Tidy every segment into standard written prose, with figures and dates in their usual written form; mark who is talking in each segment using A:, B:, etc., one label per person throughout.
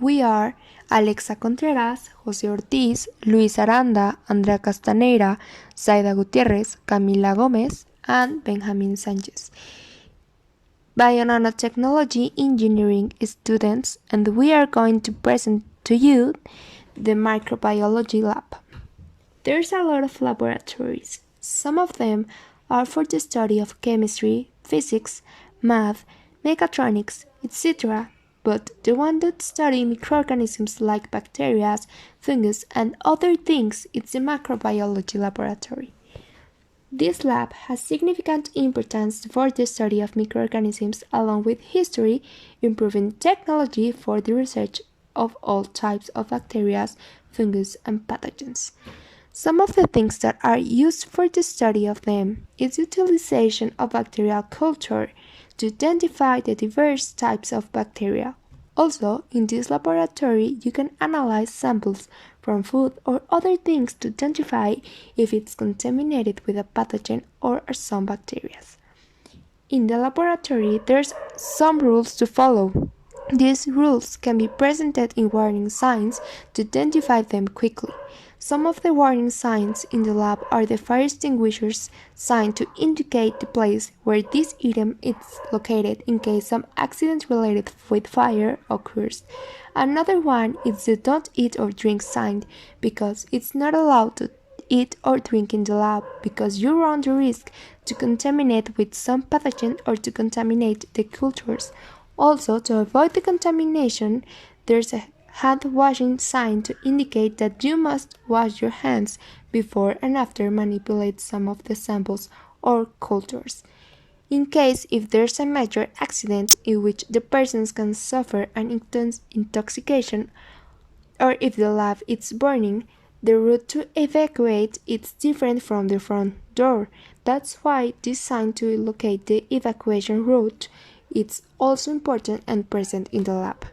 A: We are Alexa Contreras, José Ortiz, Luis Aranda, Andrea Castanera, Zaida Gutierrez, Camila Gómez, and Benjamin Sanchez, Bionanotechnology Engineering students, and we are going to present to you the Microbiology Lab. There's a lot of laboratories. Some of them are for the study of chemistry, physics, math, mechatronics, etc. But the one that study microorganisms like bacteria, fungus, and other things is the microbiology laboratory. This lab has significant importance for the study of microorganisms along with history, improving technology for the research of all types of bacteria, fungus, and pathogens. Some of the things that are used for the study of them is utilization of bacterial culture to identify the diverse types of bacteria. Also, in this laboratory, you can analyze samples from food or other things to identify if it's contaminated with a pathogen or some bacteria. In the laboratory, there's some rules to follow. These rules can be presented in warning signs to identify them quickly. Some of the warning signs in the lab are the fire extinguisher's sign to indicate the place where this item is located in case some accident related with fire occurs. Another one is the don't eat or drink sign because it's not allowed to eat or drink in the lab because you run the risk to contaminate with some pathogen or to contaminate the cultures. Also, to avoid the contamination, there's a hand washing sign to indicate that you must wash your hands before and after manipulate some of the samples or cultures. In case if there's a major accident in which the persons can suffer an intoxication or if the lab is burning, the route to evacuate is different from the front door. That's why this sign to locate the evacuation route is also important and present in the lab.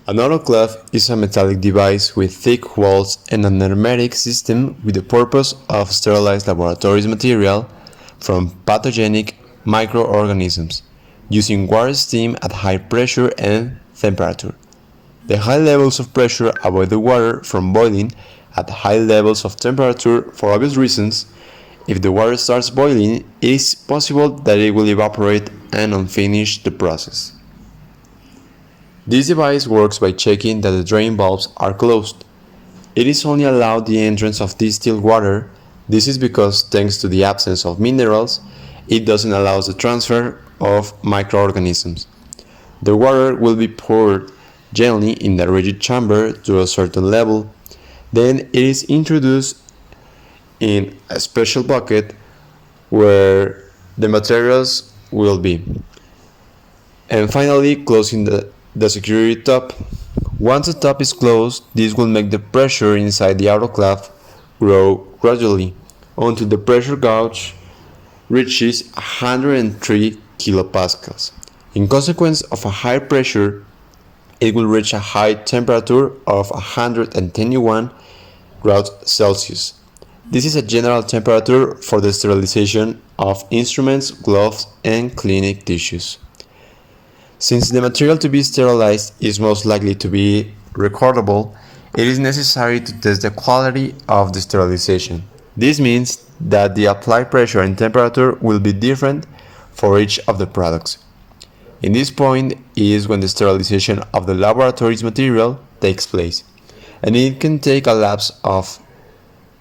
B: An autoclave is a metallic device with thick walls and an hermetic system with the purpose of sterilizing laboratory material from pathogenic microorganisms, using water steam at high pressure and temperature. The high levels of pressure avoid the water from boiling at high levels of temperature for obvious reasons. If the water starts boiling, it is possible that it will evaporate and unfinish the process. This device works by checking that the drain valves are closed. It is only allowed the entrance of distilled water. This is because, thanks to the absence of minerals, it doesn't allow the transfer of microorganisms. The water will be poured gently in the rigid chamber to a certain level. Then it is introduced in a special bucket where the materials will be. And finally, closing the security top. Once the top is closed, this will make the pressure inside the autoclave grow gradually until the pressure gauge reaches 103 kilopascals. In consequence of a high pressure, it will reach a high temperature of 121 degrees Celsius. This is a general temperature for the sterilization of instruments, gloves, and clinic tissues. Since the material to be sterilized is most likely to be recordable, it is necessary to test the quality of the sterilization. This means that the applied pressure and temperature will be different for each of the products. In this point is when the sterilization of the laboratory's material takes place, and it can take a lapse of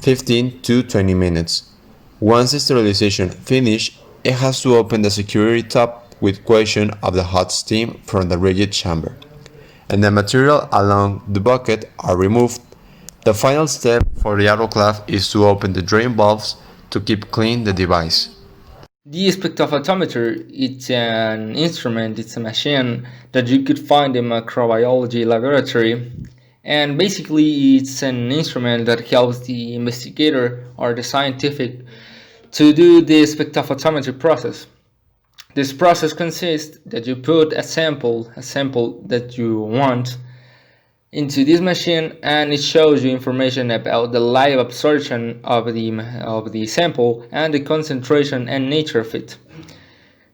B: 15 to 20 minutes. Once the sterilization finishes, it has to open the security top with question of the hot steam from the rigid chamber, and the material along the bucket are removed. The final step for the autoclave is to open the drain valves to keep clean the device.
C: The spectrophotometer, it's an instrument, it's a machine that you could find in a microbiology laboratory, and basically it's an instrument that helps the investigator or the scientific to do the spectrophotometry process. This process consists that you put a sample that you want, into this machine, and it shows you information about the live absorption of the sample and the concentration and nature of it.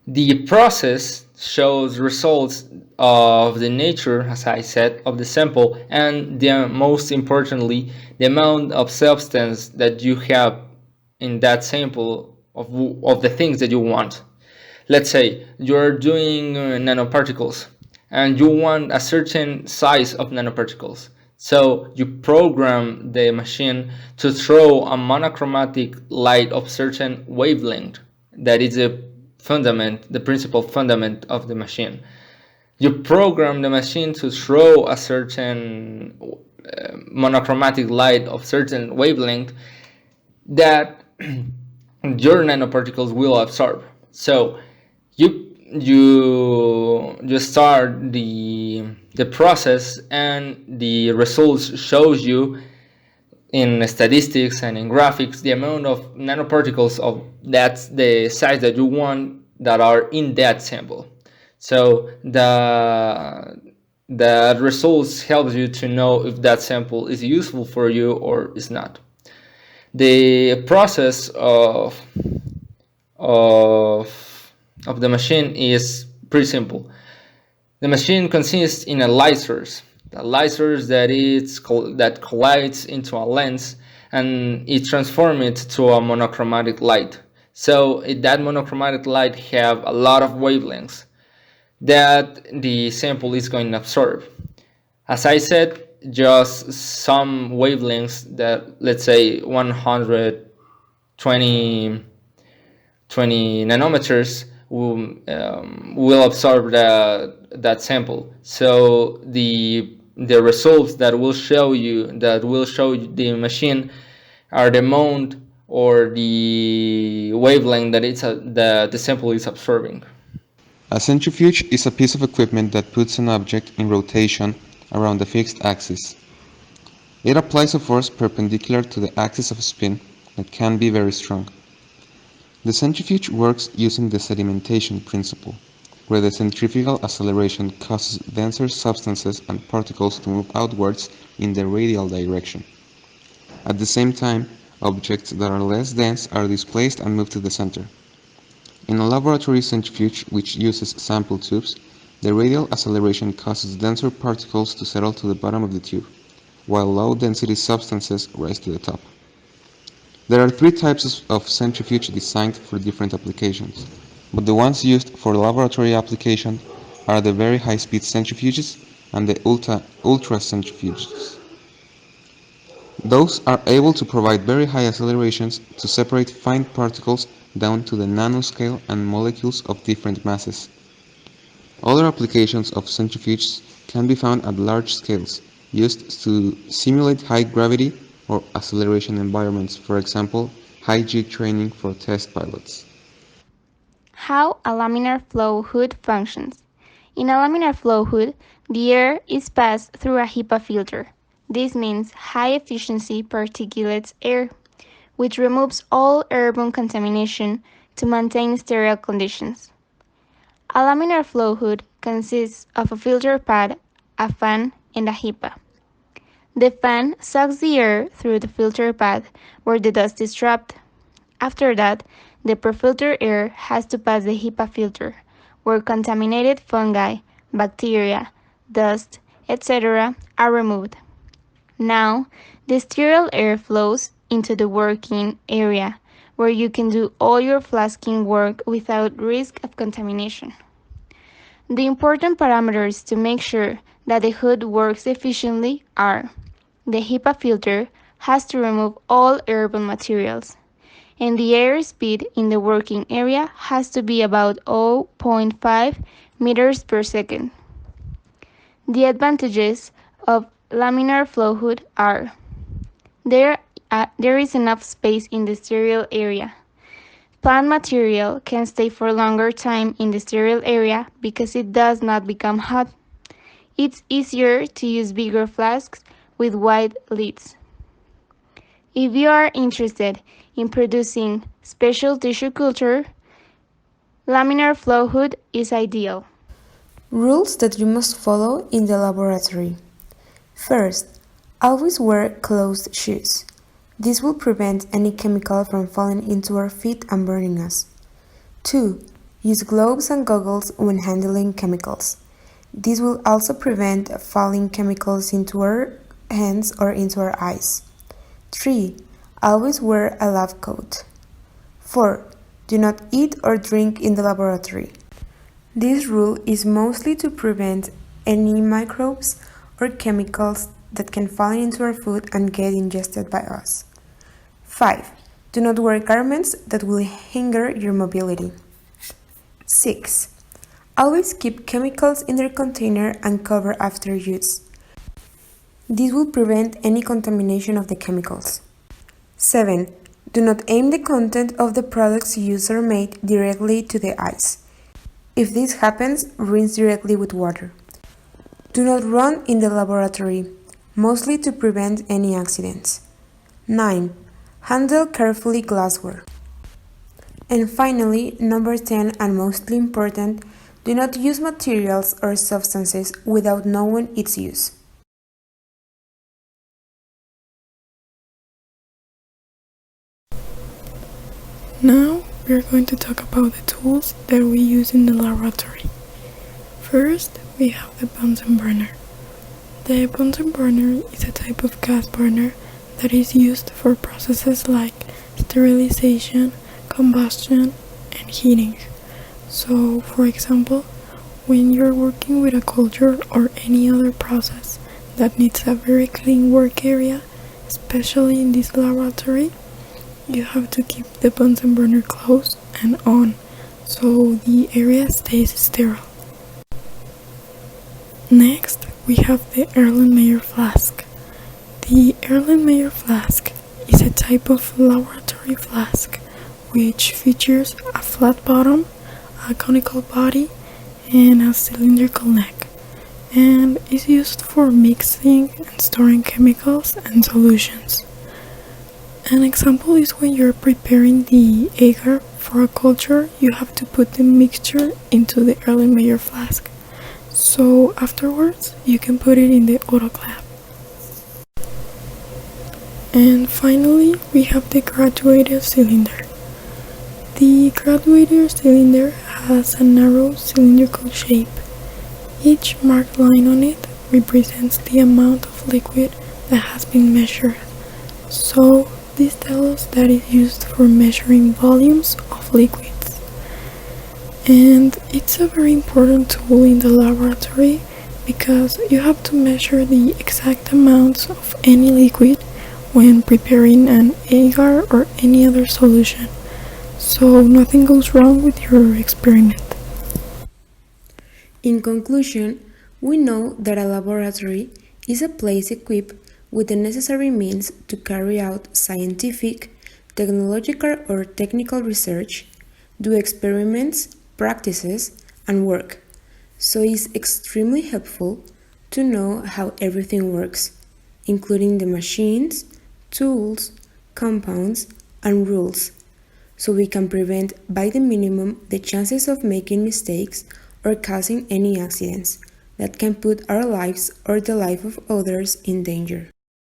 C: The process shows results of the nature, as I said, of the sample, and most importantly, the amount of substance that you have in that sample of the things that you want. Let's say you're doing nanoparticles and you want a certain size of nanoparticles. So you program the machine to throw a monochromatic light of certain wavelength. That is the principal fundament of the machine. You program the machine to throw a certain monochromatic light of certain wavelength that your nanoparticles will absorb. So you start the process, and the results shows you in statistics and in graphics the amount of nanoparticles of that's the size that you want that are in that sample. So the results helps you to know if that sample is useful for you or is not. The process of of the machine is pretty simple. The machine consists in a light source. The light source that collides into a lens, and it transforms it to a monochromatic light. So that monochromatic light have a lot of wavelengths that the sample is going to absorb. As I said, just some wavelengths that, let's say 120 nanometers will absorb that sample. So the results that will show the machine are the amount or the wavelength that the sample is absorbing.
D: A centrifuge is a piece of equipment that puts an object in rotation around a fixed axis. It applies a force perpendicular to the axis of spin that can be very strong. The centrifuge works using the sedimentation principle, where the centrifugal acceleration causes denser substances and particles to move outwards in the radial direction. At the same time, objects that are less dense are displaced and moved to the center. In a laboratory centrifuge which uses sample tubes, the radial acceleration causes denser particles to settle to the bottom of the tube, while low-density substances rise to the top. There are three types of centrifuge designed for different applications, but the ones used for laboratory application are the very high-speed centrifuges and the ultra centrifuges. Those are able to provide very high accelerations to separate fine particles down to the nanoscale and molecules of different masses. Other applications of centrifuges can be found at large scales, used to simulate high gravity or acceleration environments, for example, high-G training for test pilots.
A: How a laminar flow hood functions. In a laminar flow hood, the air is passed through a HEPA filter. This means high-efficiency particulates air, which removes all airborne contamination to maintain sterile conditions. A laminar flow hood consists of a filter pad, a fan, and a HEPA. The fan sucks the air through the filter pad where the dust is trapped. After that, the pre-filtered air has to pass the HEPA filter, where contaminated fungi, bacteria, dust, etc. are removed. Now, the sterile air flows into the working area, where you can do all your flasking work without risk of contamination. The important parameters to make sure that the hood works efficiently are: the HEPA filter has to remove all airborne materials, and the air speed in the working area has to be about 0.5 meters per second. The advantages of laminar flow hood are: there is enough space in the sterile area. Plant material can stay for longer time in the sterile area because it does not become hot. It's easier to use bigger flasks with wide lids. If you are interested in producing special tissue culture, laminar flow hood is ideal.
E: Rules that you must follow in the laboratory. First, always wear closed shoes. This will prevent any chemical from falling into our feet and burning us. 2. Use gloves and goggles when handling chemicals. This will also prevent falling chemicals into our hands or into our eyes. 3. Always wear a lab coat. 4. Do not eat or drink in the laboratory. This rule is mostly to prevent any microbes or chemicals that can fall into our food and get ingested by us. 5. Do not wear garments that will hinder your mobility. 6. Always keep chemicals in their container and cover after use. This will prevent any contamination of the chemicals. 7. Do not aim the content of the products used or made directly to the eyes. If this happens, rinse directly with water. Do not run in the laboratory, mostly to prevent any accidents. 9. Handle carefully glassware. And finally, number 10 and mostly important, do not use materials or substances without knowing its use.
F: Now we are going to talk about the tools that we use in the laboratory. First, we have the Bunsen burner. The Bunsen burner is a type of gas burner that is used for processes like sterilization, combustion, and heating. So, for example, when you're working with a culture or any other process that needs a very clean work area, especially in this laboratory, you have to keep the Bunsen burner closed and on so the area stays sterile. Next, we have the Erlenmeyer flask. The Erlenmeyer flask is a type of laboratory flask which features a flat bottom, a conical body, and a cylindrical neck, and is used for mixing and storing chemicals and solutions. An example is when you're preparing the agar for a culture, you have to put the mixture into the Erlenmeyer flask. So afterwards, you can put it in the autoclave. And finally, we have the graduated cylinder. The graduated cylinder has a narrow cylindrical shape. Each marked line on it represents the amount of liquid that has been measured. So this tells us that it's used for measuring volumes of liquids. And it's a very important tool in the laboratory because you have to measure the exact amounts of any liquid when preparing an agar or any other solution, so nothing goes wrong with your experiment.
E: In conclusion, we know that a laboratory is a place equipped with the necessary means to carry out scientific, technological or technical research, do experiments, practices, and work. So it's extremely helpful to know how everything works, including the machines, tools, compounds, and rules, so we can prevent by the minimum the chances of making mistakes or causing any accidents that can put our lives or the life of others in danger.